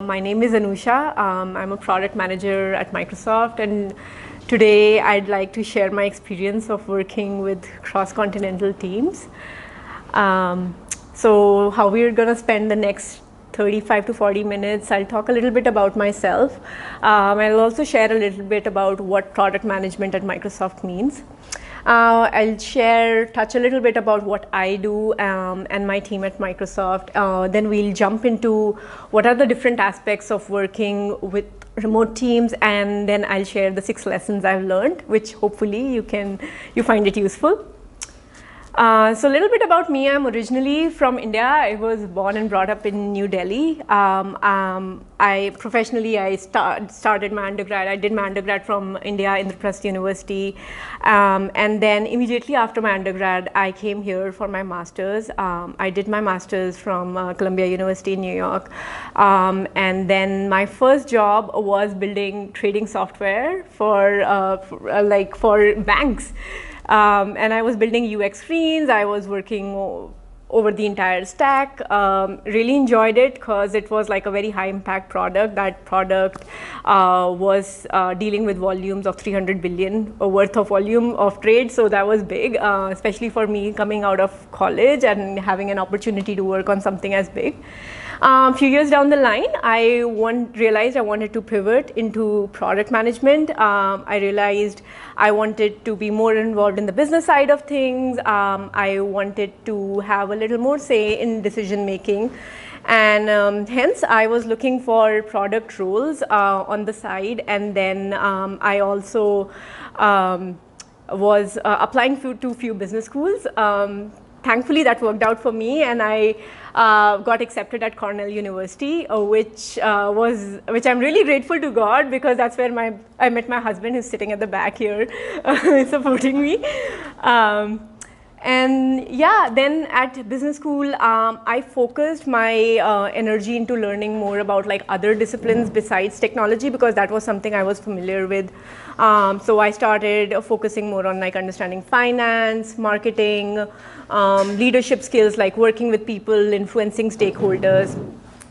My name is Anusha. I'm a product manager at Microsoft, and today I'd like to share my experience of working with cross-continental teams. So how we're going to spend the next 35 to 40 minutes, I'll talk a little bit about myself. I'll also share a little bit about what product management at Microsoft means. I'll touch a little bit about what I do and my team at Microsoft. Then we'll jump into what are the different aspects of working with remote teams, and then I'll share the 6 lessons I've learned, which hopefully you find it useful. So a little bit about me. I'm originally from India. I was born and brought up in New Delhi. I started my undergrad. I did my undergrad from India, Indraprastha University. And then immediately after my undergrad, I came here for my master's. I did my master's from Columbia University in New York. And then my first job was building trading software for banks. And I was building UX screens. I was working over the entire stack. Really enjoyed it because it was like a very high impact product. That product was dealing with volumes of 300 billion worth of volume of trade. So that was big, especially for me coming out of college and having an opportunity to work on something as big. A few years down the line, I realized I wanted to pivot into product management. I realized I wanted to be more involved in the business side of things. I wanted to have a little more say in decision making. And hence, I was looking for product roles on the side. And then I also was applying to few business schools. Thankfully, that worked out for me, and I got accepted at Cornell University, which I'm really grateful to God, because that's where I met my husband, who's sitting at the back here, supporting me. And yeah, then at business school, I focused my energy into learning more about like other disciplines besides technology, because that was something I was familiar with. So I started focusing more on like understanding finance, marketing, leadership skills like working with people, influencing stakeholders.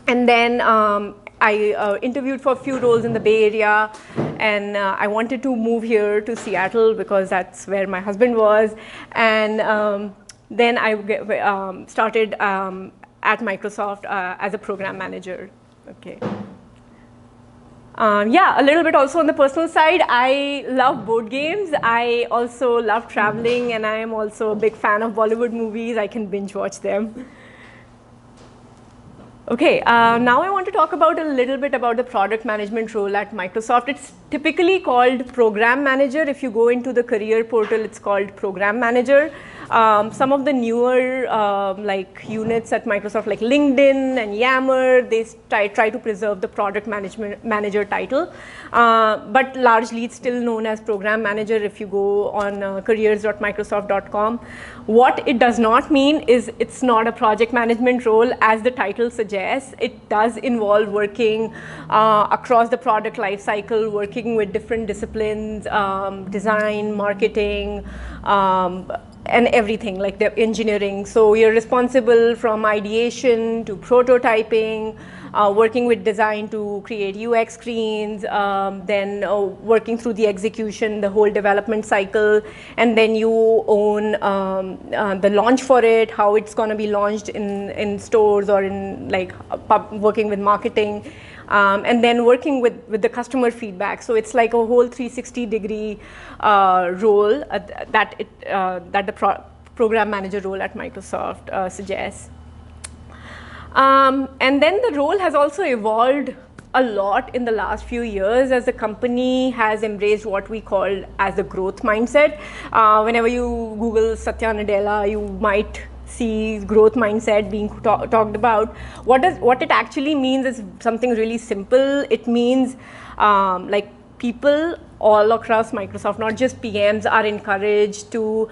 And then I interviewed for a few roles in the Bay Area, and I wanted to move here to Seattle because that's where my husband was. And then I started at Microsoft as a program manager. Okay. Yeah, a little bit also on the personal side, I love board games. I also love traveling, and I am also a big fan of Bollywood movies. I can binge watch them. Okay, now I want to talk about a little bit about the product management role at Microsoft. It's typically called program manager. If you go into the career portal, it's called program manager. Some of the newer like units at Microsoft, like LinkedIn and Yammer, they try to preserve the product management manager title, but largely it's still known as program manager if you go on careers.microsoft.com. What it does not mean is it's not a project management role, as the title suggests. It does involve working across the product life cycle, working with different disciplines, design, marketing, and everything, like the engineering. So you're responsible from ideation to prototyping, working with design to create UX screens, then working through the execution, the whole development cycle, and then you own the launch for it, how it's going to be launched in stores or in like working with marketing. And then working with the customer feedback. So it's like a whole 360-degree role that the program manager role at Microsoft suggests. And then the role has also evolved a lot in the last few years, as the company has embraced what we call as the growth mindset. Whenever you Google Satya Nadella, you might see growth mindset being talked about. What it actually means is something really simple. It means like people all across Microsoft, not just PMs, are encouraged to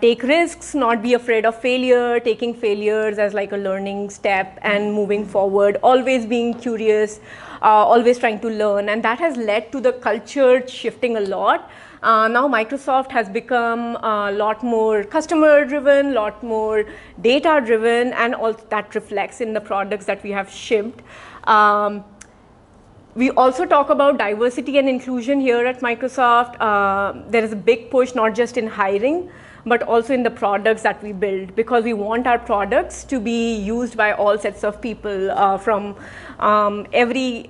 take risks, not be afraid of failure, taking failures as like a learning step and moving forward, always being curious, always trying to learn. And that has led to the culture shifting a lot. Now Microsoft has become a lot more customer driven, a lot more data driven, and all that reflects in the products that we have shipped. We also talk about diversity and inclusion here at Microsoft. There is a big push not just in hiring, but also in the products that we build, because we want our products to be used by all sets of people from every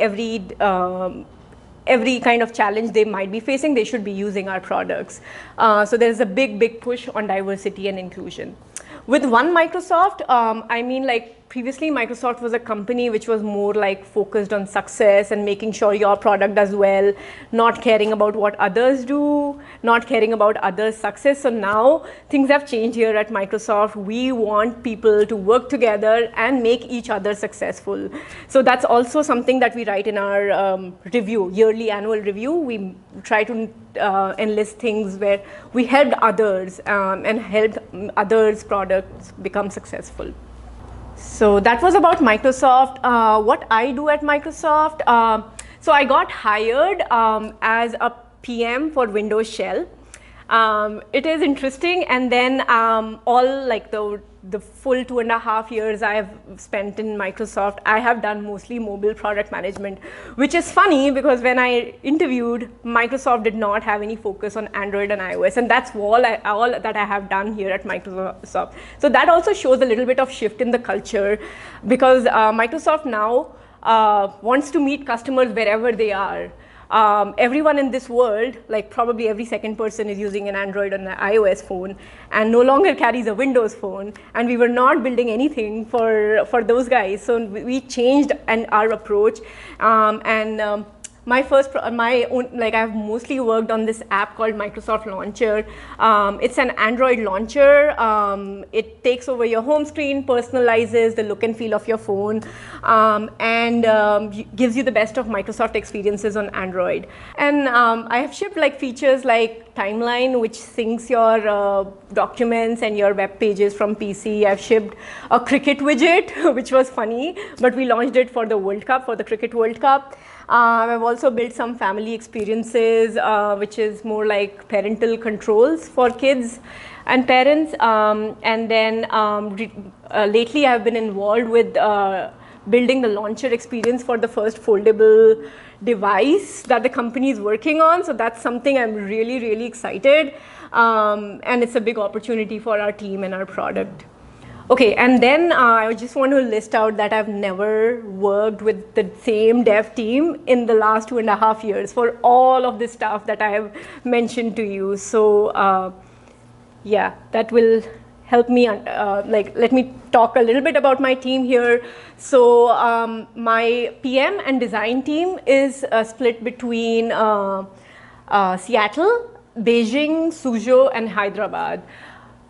kind of challenge they might be facing. They should be using our products. So there is a big push on diversity and inclusion. With One Microsoft, I mean, like, previously Microsoft was a company which was more like focused on success and making sure your product does well, not caring about what others do, not caring about others' success. So now things have changed here at Microsoft. We want people to work together and make each other successful. So that's also something that we write in our review, yearly annual review. We try to enlist things where we helped others and helped others' products become successful. So that was about Microsoft. What I do at Microsoft, so I got hired as a PM for Windows Shell. It is interesting, and then all like the full 2.5 years I have spent in Microsoft, I have done mostly mobile product management, which is funny because when I interviewed, Microsoft did not have any focus on Android and iOS, and that's all that I have done here at Microsoft. So that also shows a little bit of shift in the culture, because Microsoft now wants to meet customers wherever they are. Everyone in this world, like probably every second person, is using an Android or an iOS phone and no longer carries a Windows phone, and we were not building anything for those guys. So we changed our approach, I've mostly worked on this app called Microsoft Launcher. It's an Android launcher. It takes over your home screen, personalizes the look and feel of your phone, and gives you the best of Microsoft experiences on Android. And I have shipped like features like Timeline, which syncs your documents and your web pages from PC. I've shipped a cricket widget, which was funny, but we launched it for the World Cup, for the Cricket World Cup. I've also built some family experiences, which is more like parental controls for kids and parents. And then lately I've been involved with building the launcher experience for the first foldable device that the company is working on. So that's something I'm really excited. And it's a big opportunity for our team and our product. Okay, and then I just want to list out that I've never worked with the same dev team in the last 2.5 years for all of this stuff that I have mentioned to you. So yeah, that will help me, let me talk a little bit about my team here. So my PM and design team is split between Seattle, Beijing, Suzhou, and Hyderabad.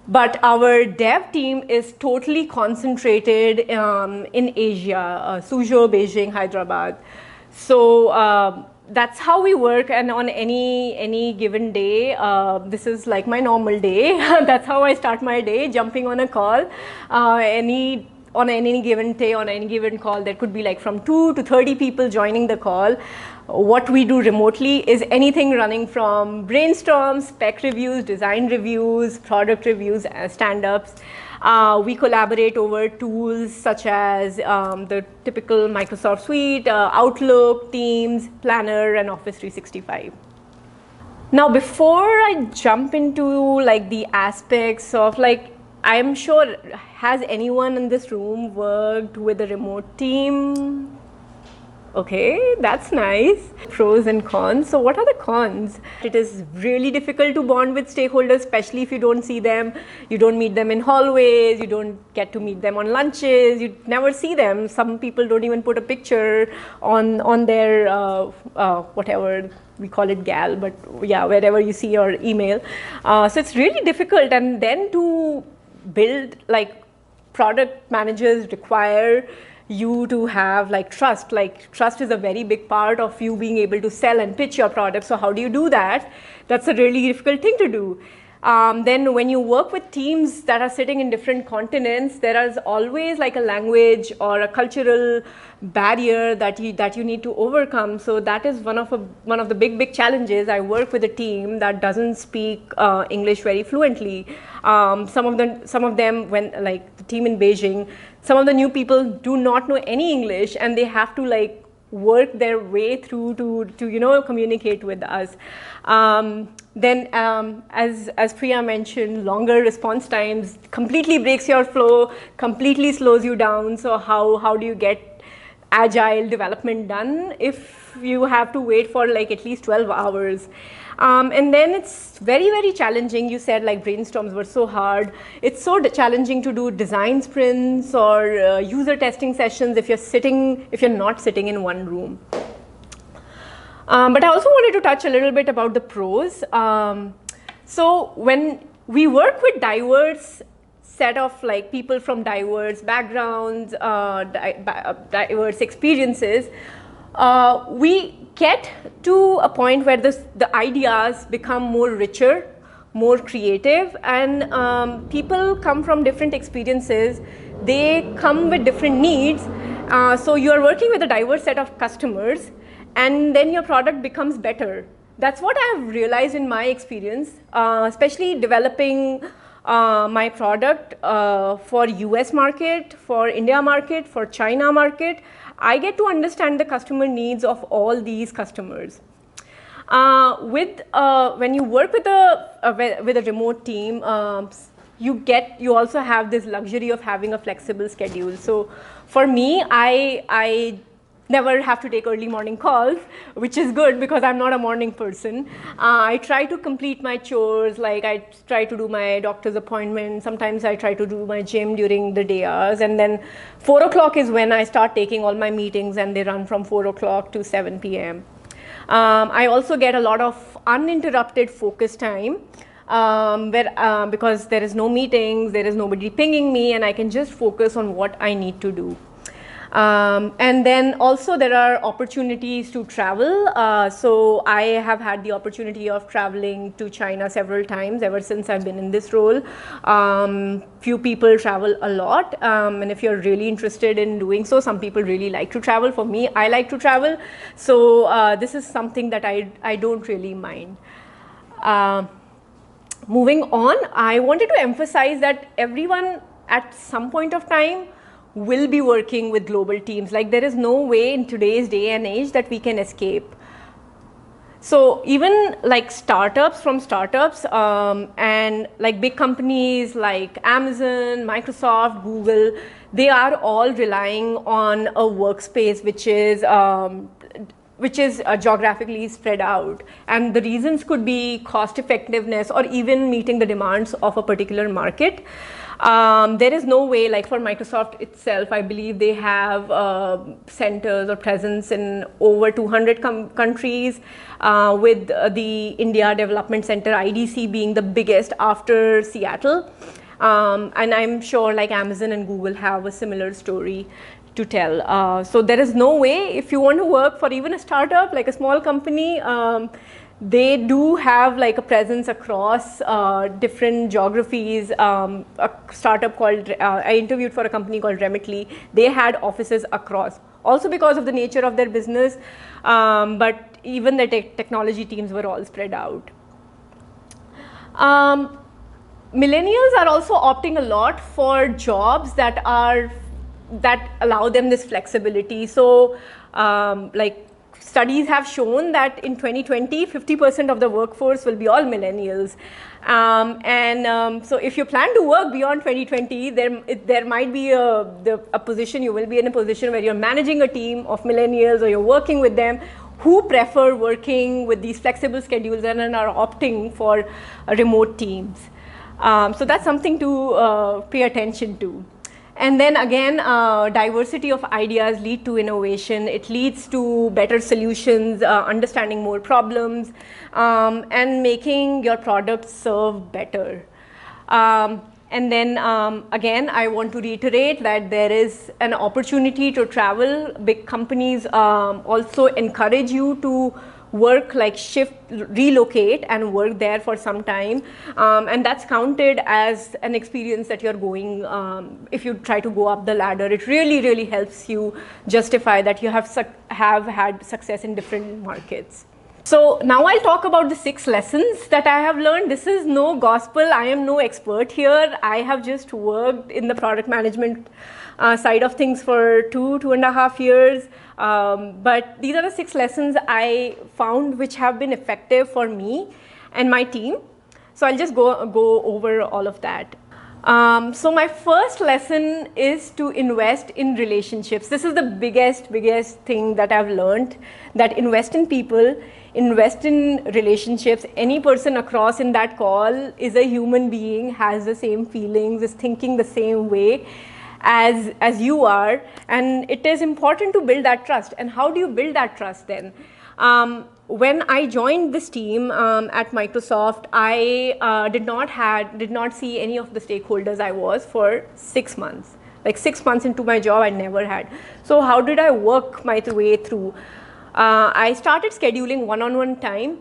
But our dev team is totally concentrated in Asia, Suzhou, Beijing, Hyderabad. So that's how we work, and on any given day, this is like my normal day. That's how I start my day, jumping on a call. On any given day, on any given call, there could be like from 2 to 30 people joining the call. What we do remotely is anything running from brainstorms, spec reviews, design reviews, product reviews, stand-ups. We collaborate over tools such as the typical Microsoft Suite, Outlook, Teams, Planner, and Office 365. Now, before I jump into like the aspects of like, I'm sure, has anyone in this room worked with a remote team? Okay, that's nice. Pros and cons. So what are the cons? It is really difficult to bond with stakeholders, especially if you don't see them. You don't meet them in hallways. You don't get to meet them on lunches. You never see them. Some people don't even put a picture on their, whatever we call it, gal, but yeah, wherever you see your email. So it's really difficult. And then to build, like, product managers require you to have like trust. Like, trust is a very big part of you being able to sell and pitch your product. So how do you do that? That's a really difficult thing to do. Then when you work with teams that are sitting in different continents, there is always like a language or a cultural barrier that you need to overcome. So that is one of the big challenges. I work with a team that doesn't speak English very fluently. Some of them, when like the team in Beijing, some of the new people do not know any English, and they have to like work their way through to communicate with us. Then as Priya mentioned, longer response times completely breaks your flow, completely slows you down. So how do you get agile development done if you have to wait for like at least 12 hours? And then it's very, very challenging. You said like brainstorms were so hard. It's so challenging to do design sprints or user testing sessions if you're not sitting in one room. But I also wanted to touch a little bit about the pros. So when we work with diverse set of like people from diverse backgrounds, diverse experiences, we get to a point where the ideas become more richer, more creative, and people come from different experiences. They come with different needs. So you are working with a diverse set of customers, and then your product becomes better. That's what I've realized in my experience, especially developing my product for US market, for India market, for China market. I get to understand the customer needs of all these customers. When you work with a remote team, you also have this luxury of having a flexible schedule. So for me, I never have to take early morning calls, which is good because I'm not a morning person. I try to complete my chores, like I try to do my doctor's appointment. Sometimes I try to do my gym during the day hours, and then 4 o'clock is when I start taking all my meetings, and they run from 4 o'clock to 7 p.m. I also get a lot of uninterrupted focus time because there is no meetings, there is nobody pinging me, and I can just focus on what I need to do. And then also there are opportunities to travel. So I have had the opportunity of traveling to China several times ever since I've been in this role. Few people travel a lot, and if you're really interested in doing so, some people really like to travel. For me, I like to travel. So this is something that I don't really mind. Moving on, I wanted to emphasize that everyone at some point of time will be working with global teams. Like there is no way in today's day and age that we can escape. So even like startups and like big companies like Amazon, Microsoft, Google, they are all relying on a workspace which is geographically spread out. And the reasons could be cost effectiveness or even meeting the demands of a particular market. There is no way, like for Microsoft itself, I believe they have centers or presence in over 200 countries, with the India Development Center, IDC, being the biggest after Seattle. And I'm sure like Amazon and Google have a similar story to tell. So there is no way, if you want to work for even a startup, like a small company, they do have like a presence across different geographies. A startup called, I interviewed for a company called Remitly. They had offices across, also because of the nature of their business, but even the technology teams were all spread out. Millennials are also opting a lot for jobs that allow them this flexibility. So like studies have shown that in 2020, 50% of the workforce will be all millennials. So if you plan to work beyond 2020, there might be a position, you will be in a position where you're managing a team of millennials, or you're working with them who prefer working with these flexible schedules and are opting for remote teams. So that's something to pay attention to. And then again, diversity of ideas lead to innovation. It leads to better solutions, understanding more problems, and making your product serve better. And then again, I want to reiterate that there is an opportunity to travel. Big companies also encourage you to work, like shift, relocate and work there for some time, and that's counted as an experience that you're going, if you try to go up the ladder. It really helps you justify that you have had success in different markets. So now I'll talk about the 6 lessons that I have learned. This is no gospel. I am no expert here. I have just worked in the product management side of things for 2.5 years. But these are the 6 lessons I found which have been effective for me and my team. So I'll just go over all of that. So my first lesson is to invest in relationships. This is the biggest thing that I've learned, that invest in people, invest in relationships. Any person across in that call is a human being, has the same feelings, is thinking the same way as you are, and it is important to build that trust. And how do you build that trust then? When I joined this team at Microsoft, I did not see any of the stakeholders I was for 6 months. Like 6 months into my job, I never had. So how did I work my way through? I started scheduling one-on-one time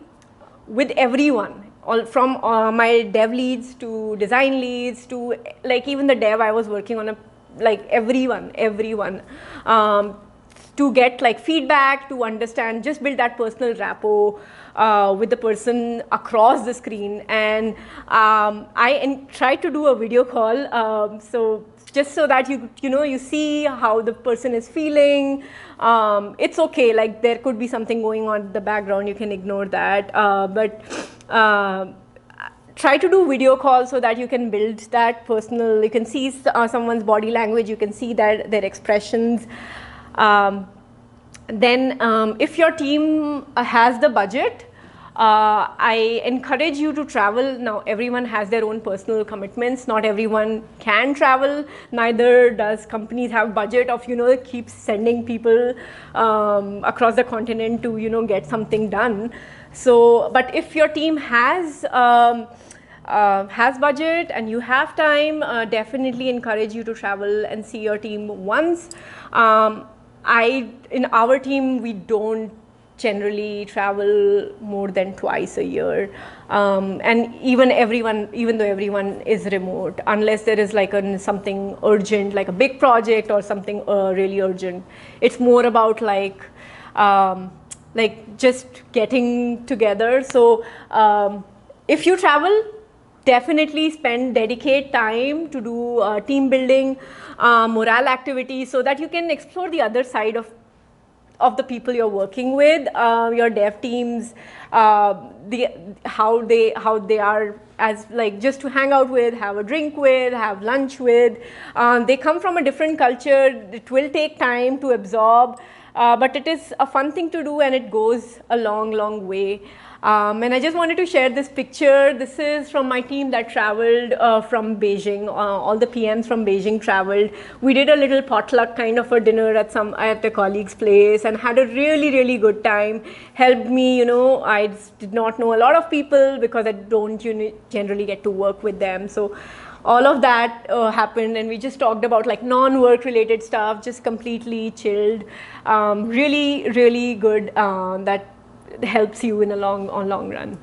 with everyone, all from my dev leads to design leads to like even the dev I was working on, like everyone. To get like feedback, to understand, just build that personal rapport with the person across the screen. And I tried to do a video call, so just so that you see how the person is feeling. It's okay, like there could be something going on in the background, you can ignore that, but try to do video calls so that you can build that personal, you can see someone's body language, you can see that their expressions. Then if your team has the budget, I encourage you to travel. Now everyone has their own personal commitments, not everyone can travel, neither does companies have budget of keep sending people across the continent to get something done. So but if your team has budget and you have time, definitely encourage you to travel and see your team once. In our team, we don't generally travel more than twice a year, and even though everyone is remote, unless there is like something urgent, like a big project or something really urgent. It's more about like just getting together. So if you travel, definitely dedicate time to do team building, morale activities, so that you can explore the other side of the people you're working with, your dev teams, how they are as like just to hang out with, have a drink with, have lunch with. They come from a different culture. It will take time to absorb, but it is a fun thing to do, and it goes a long way. And I just wanted to share this picture. This is from my team that traveled from Beijing. All the PMs from Beijing traveled. We did a little potluck kind of a dinner at a colleague's place and had a really good time. Helped me, I did not know a lot of people because I don't generally get to work with them. So all of that happened, and we just talked about like non-work related stuff, just completely chilled. Really good. That helps you in a long run.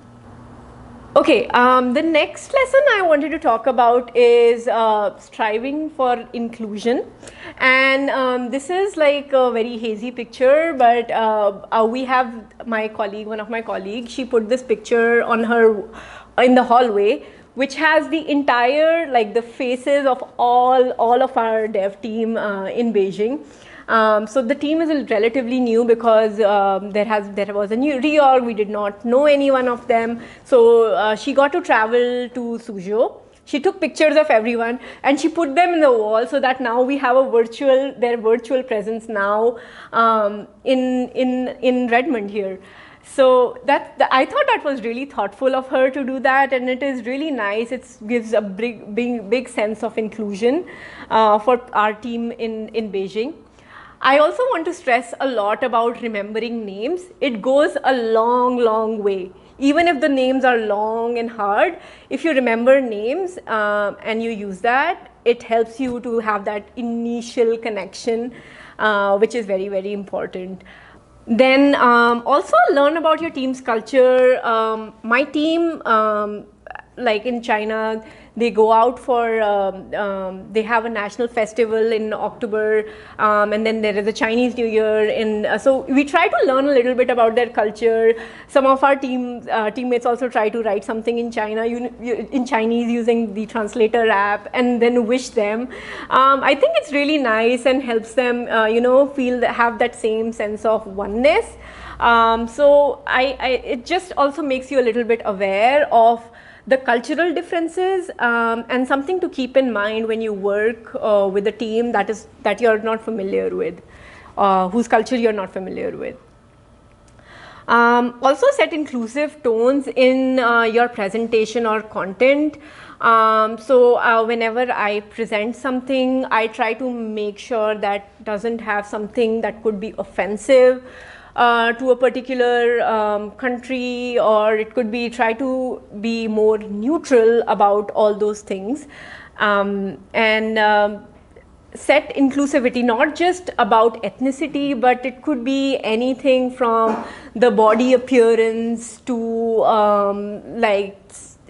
Okay, the next lesson I wanted to talk about is striving for inclusion. And this is like a very hazy picture, but we have one of my colleagues, she put this picture in the hallway, which has the entire, like the faces of all of our dev team in Beijing. So the team is relatively new because there was a new reorg. We did not know any one of them. So she got to travel to Suzhou. She took pictures of everyone and she put them in the wall, so that now we have their virtual presence now in Redmond here. So I thought that was really thoughtful of her to do that, and it is really nice. It gives a big sense of inclusion for our team in Beijing. I also want to stress a lot about remembering names. It goes a long way. Even if the names are long and hard, if you remember names and you use that, it helps you to have that initial connection, which is very important. Then also learn about your team's culture. My team like in China, they go out for, they have a national festival in October, and then there is a Chinese New Year. So we try to learn a little bit about their culture. Some of our teammates also try to write something in in Chinese using the translator app, and then wish them. I think it's really nice and helps them, have that same sense of oneness. So it just also makes you a little bit aware of the cultural differences, and something to keep in mind when you work with a team that you're not familiar with, whose culture you're not familiar with. Also set inclusive tones in your presentation or content. So whenever I present something, I try to make sure that doesn't have something that could be offensive to a particular country, or it could be try to be more neutral about all those things, and set inclusivity, not just about ethnicity, but it could be anything from the body appearance to like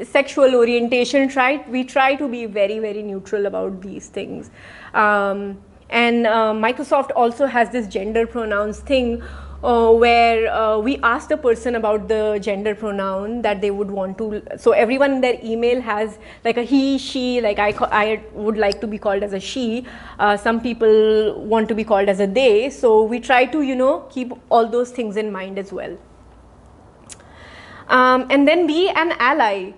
sexual orientation. We try to be very, very neutral about these things. And Microsoft also has this gender pronouns thing, where we ask the person about the gender pronoun that they would want to. So everyone in their email has like a he, she, like I would like to be called as a she. Some people want to be called as a they. So we try to, keep all those things in mind as well. And then be an ally.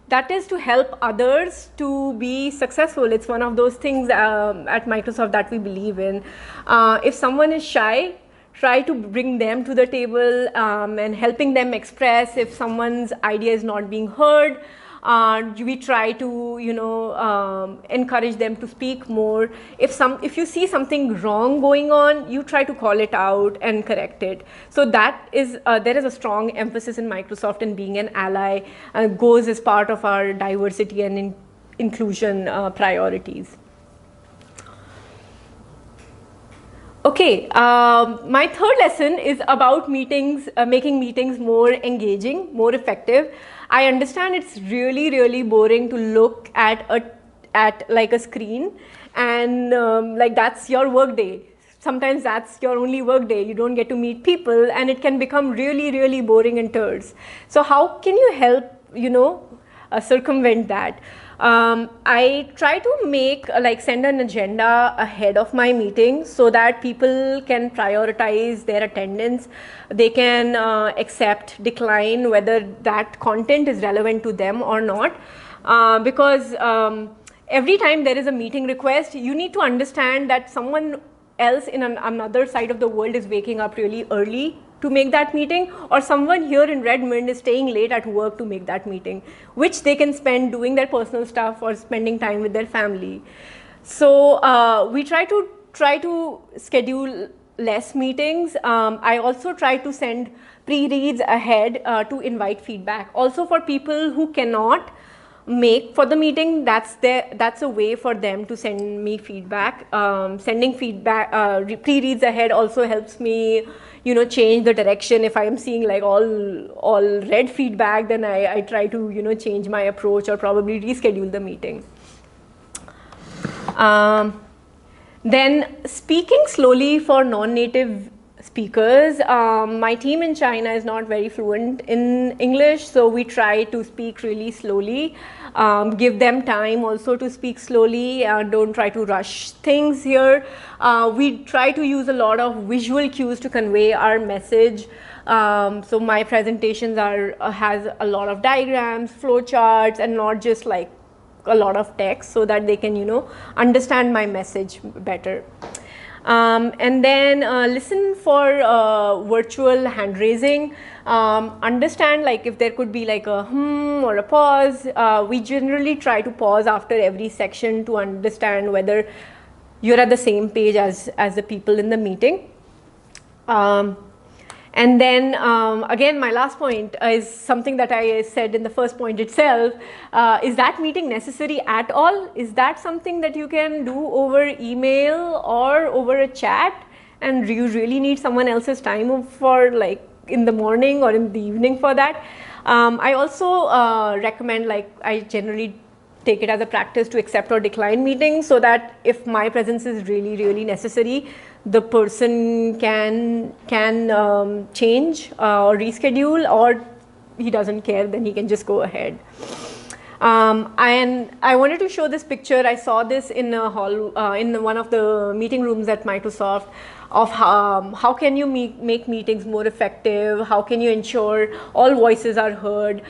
That is to help others to be successful. It's one of those things at Microsoft that we believe in. If someone is shy, try to bring them to the table, and helping them express. If someone's idea is not being heard, we try to encourage them to speak more. If you see something wrong going on, you try to call it out and correct it. So that is there is a strong emphasis in Microsoft in being an ally, goes as part of our diversity and inclusion priorities. Okay, my third lesson is about meetings, making meetings more engaging, more effective. I understand it's really, really boring to look at like a screen, and like that's your work day. Sometimes that's your only work day. You don't get to meet people, and it can become really, really boring and terse. So how can you help, circumvent that? I try to send an agenda ahead of my meeting so that people can prioritize their attendance. They can accept, decline whether that content is relevant to them or not. Because every time there is a meeting request, you need to understand that someone else in another side of the world is waking up really early to make that meeting, or someone here in Redmond is staying late at work to make that meeting, which they can spend doing their personal stuff or spending time with their family. So we try to schedule less meetings. I also try to send pre-reads ahead to invite feedback. Also for people who cannot make for the meeting, that's a way for them to send me feedback. Sending feedback, pre-reads ahead also helps me change the direction. If I am seeing like all red feedback, then I try to change my approach or probably reschedule the meeting. Then speaking slowly for non-native speakers. My team in China is not very fluent in English, so we try to speak really slowly. Give them time also to speak slowly. Don't try to rush things here. We try to use a lot of visual cues to convey our message. So my presentations has a lot of diagrams, flow charts, and not just like a lot of text, so that they can understand my message better. And then listen for virtual hand raising. Understand like if there could be like a or a pause. We generally try to pause after every section to understand whether you're at the same page as the people in the meeting. And then again, my last point is something that I said in the first point itself. Is that meeting necessary at all? Is that something that you can do over email or over a chat? And do you really need someone else's time for like in the morning or in the evening for that? I also recommend, like I generally take it as a practice to accept or decline meetings, so that if my presence is really, really necessary, the person can change or reschedule, or he doesn't care, then he can just go ahead. And I wanted to show this picture. I saw this in a hall, in one of the meeting rooms at Microsoft, of how can you make meetings more effective, how can you ensure all voices are heard.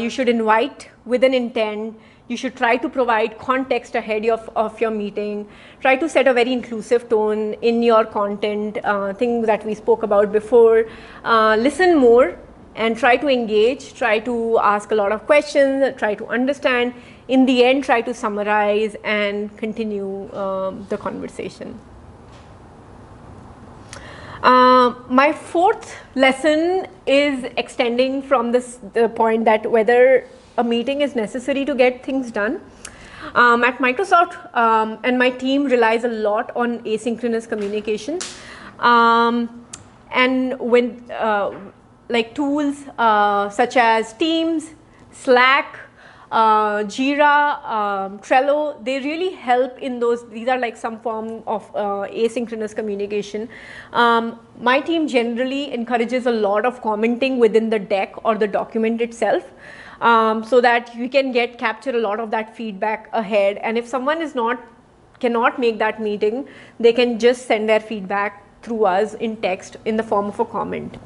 You should invite with an intent. You should try to provide context ahead of your meeting. Try to set a very inclusive tone in your content, things that we spoke about before. Listen more and try to engage, try to ask a lot of questions, try to understand. In the end, try to summarize and continue the conversation. My fourth lesson is extending from the point that whether a meeting is necessary to get things done. At Microsoft, and my team relies a lot on asynchronous communication. And when like tools such as Teams, Slack, Jira, Trello, they really help in those. These are like some form of asynchronous communication. My team generally encourages a lot of commenting within the deck or the document itself, so that you can capture a lot of that feedback ahead. And if someone cannot make that meeting, they can just send their feedback through us in text in the form of a comment.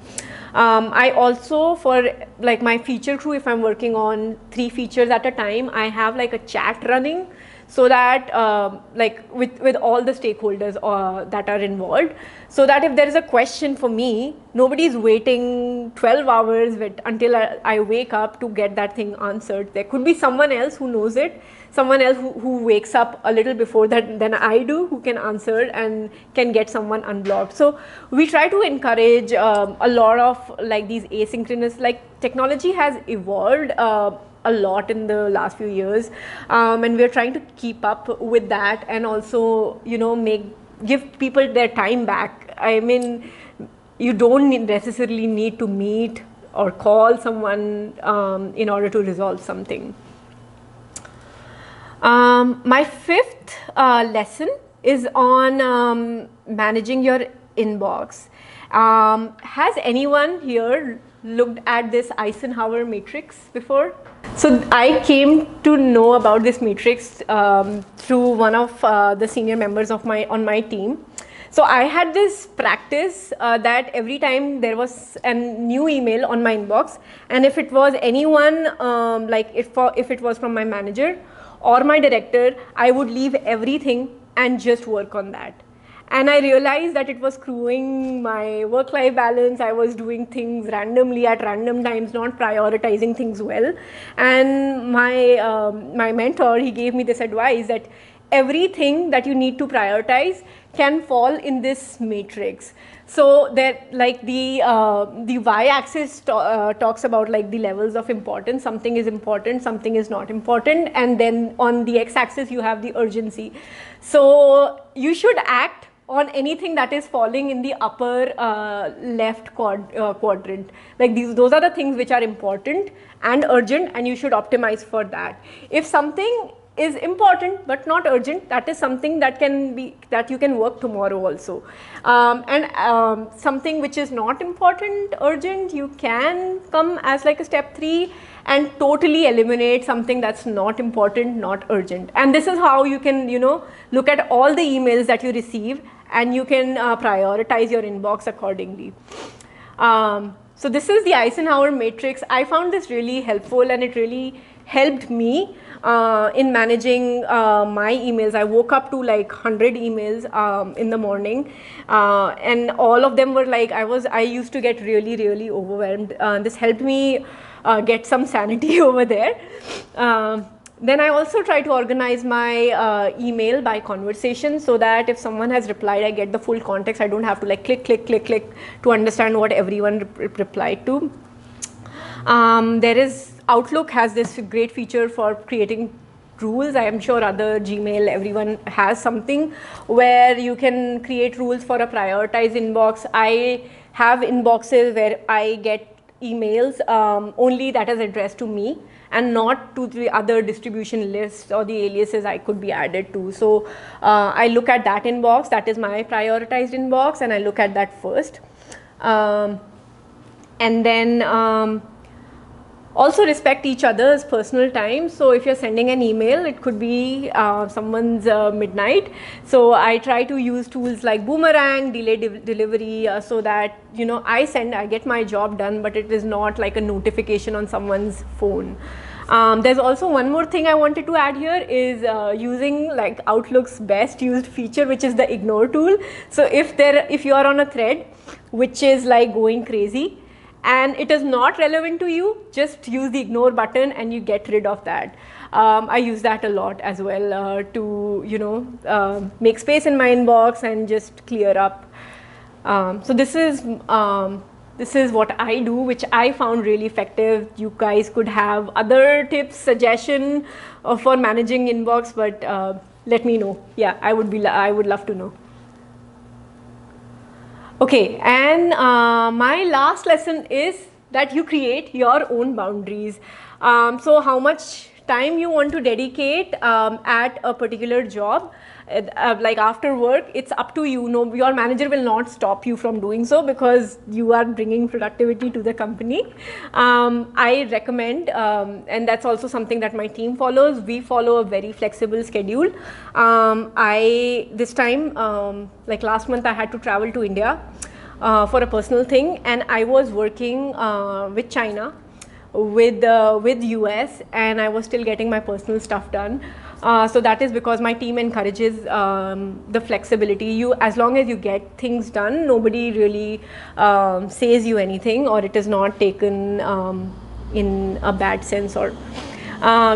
I also, for like my feature crew, if I'm working on 3 features at a time, I have like a chat running, so that like with all the stakeholders that are involved, so that if there is a question for me, nobody is waiting 12 hours until I wake up to get that thing answered. There could be someone else who knows it, someone else who wakes up a little before that than I do, who can answer and can get someone unblocked. So we try to encourage a lot of like these asynchronous, like technology has evolved a lot in the last few years, and we're trying to keep up with that, and also, you know, give people their time back. I mean, you don't necessarily need to meet or call someone in order to resolve something. My fifth lesson is on managing your inbox. Has anyone here looked at this Eisenhower matrix before? So I came to know about this matrix through one of the senior members of on my team. So I had this practice that every time there was a new email on my inbox, and if it was anyone, like if it was from my manager or my director, I would leave everything and just work on that. And I realized that it was screwing my work-life balance. I was doing things randomly at random times, not prioritizing things well. And my mentor, he gave me this advice that everything that you need to prioritize can fall in this matrix. So that, like the y-axis talks about like the levels of importance. Something is important, something is not important, and then on the x-axis you have the urgency. So you should act on anything that is falling in the upper left quadrant. Like those are the things which are important and urgent, and you should optimize for that. If something is important but not urgent, that is something that you can work tomorrow also. And something which is not important, urgent, you can come as like a step 3 and totally eliminate something that's not important, not urgent. And this is how you can, you know, look at all the emails that you receive, and you can prioritize your inbox accordingly. So this is the Eisenhower matrix. I found this really helpful, and it really helped me in managing my emails. I woke up to like 100 emails in the morning, and all of them were like, I used to get really, really overwhelmed. This helped me get some sanity over there. Then I also try to organize my email by conversation, so that if someone has replied, I get the full context. I don't have to like click to understand what everyone replied to. Outlook has this great feature for creating rules. I am sure other Gmail, everyone has something where you can create rules for a prioritized inbox. I have inboxes where I get emails only that is addressed to me and not to the other distribution lists or the aliases I could be added to. So I look at that inbox, that is my prioritized inbox, and I look at that first. And then also respect each other's personal time. So if you're sending an email, it could be someone's midnight. So I try to use tools like Boomerang, delay delivery, so that, you know, I get my job done, but it is not like a notification on someone's phone. There's also one more thing I wanted to add here is using like Outlook's best used feature, which is the ignore tool. So if you are on a thread which is like going crazy and it is not relevant to you, just use the ignore button and you get rid of that. I use that a lot as well to, you know, make space in my inbox and just clear up. So this is what I do, which I found really effective. You guys could have other tips, suggestion for managing inbox, but let me know. Yeah, I would love to know. Okay, and my last lesson is that you create your own boundaries. So how much time you want to dedicate at a particular job, like after work, it's up to you. No, your manager will not stop you from doing so because you are bringing productivity to the company. I recommend, and that's also something that my team follows. We follow a very flexible schedule. This time, like last month, I had to travel to India for a personal thing, and I was working with China, with US, and I was still getting my personal stuff done. So that is because my team encourages the flexibility. As long as you get things done, nobody really says you anything, or it is not taken in a bad sense. Or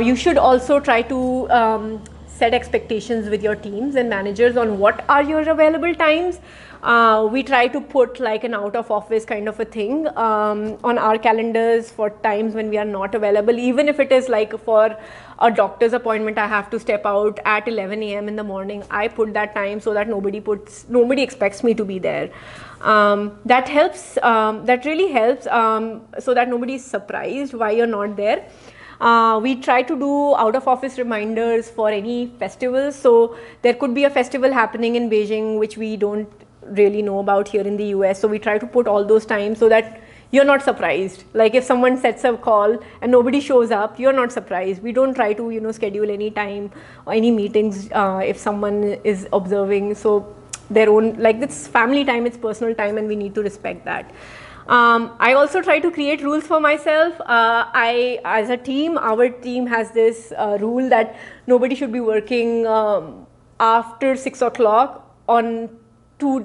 you should also try to set expectations with your teams and managers on what are your available times. We try to put like an out of office kind of a thing on our calendars for times when we are not available. Even if it is like for a doctor's appointment, I have to step out at 11 AM in the morning. I put that time so that nobody expects me to be there. That helps, that really helps, so that nobody is surprised why you're not there. We try to do out of office reminders for any festivals. So there could be a festival happening in Beijing which we don't really know about here in the US. So we try to put all those times so that you're not surprised. Like if someone sets a call and nobody shows up, you're not surprised. We don't try to, you know, schedule any time or any meetings if someone is observing. So their own, like it's family time, it's personal time, and we need to respect that. I also try to create rules for myself. As a team, our team has this rule that nobody should be working after 6 o'clock on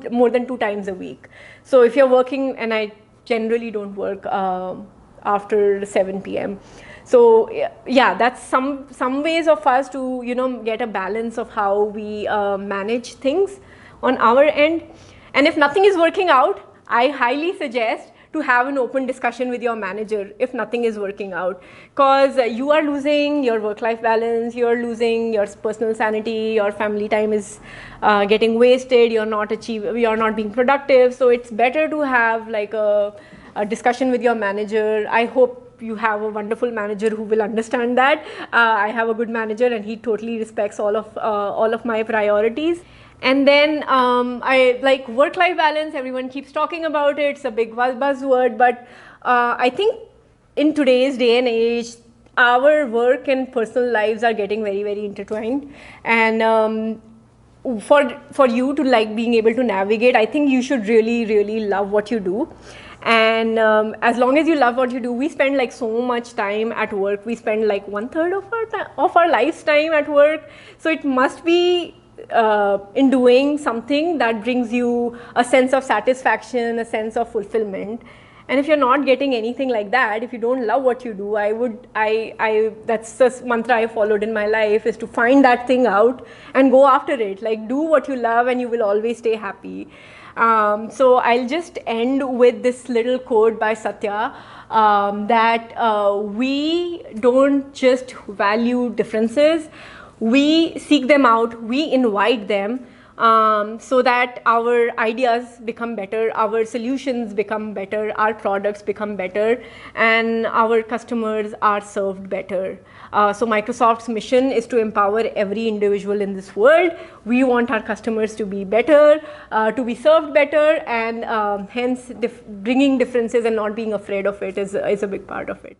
more than 2 times a week. So if you're working, and I generally don't work after 7 PM. So yeah, that's some ways of us to, you know, get a balance of how we manage things on our end. And if nothing is working out, I highly suggest to have an open discussion with your manager if nothing is working out, because you are losing your work-life balance, you are losing your personal sanity, your family time is getting wasted, you're not being productive. So it's better to have like a discussion with your manager. I hope you have a wonderful manager who will understand that. I have a good manager and he totally respects all of my priorities. And then I like work-life balance. Everyone keeps talking about it. It's a big buzzword, but I think in today's day and age, our work and personal lives are getting very, very intertwined. And for you to like being able to navigate, I think you should really, really love what you do. And as long as you love what you do, we spend like so much time at work. We spend like 1/3 of our lifetime at work. So it must be in doing something that brings you a sense of satisfaction, a sense of fulfillment. And if you're not getting anything like that, if you don't love what you do, that's the mantra I followed in my life, is to find that thing out and go after it. Like do what you love and you will always stay happy. So I'll just end with this little quote by Satya, that we don't just value differences, we seek them out, we invite them. so that our ideas become better, our solutions become better, our products become better, and our customers are served better. So Microsoft's mission is to empower every individual in this world. We want our customers to be better, to be served better, and hence bringing differences and not being afraid of it is a big part of it.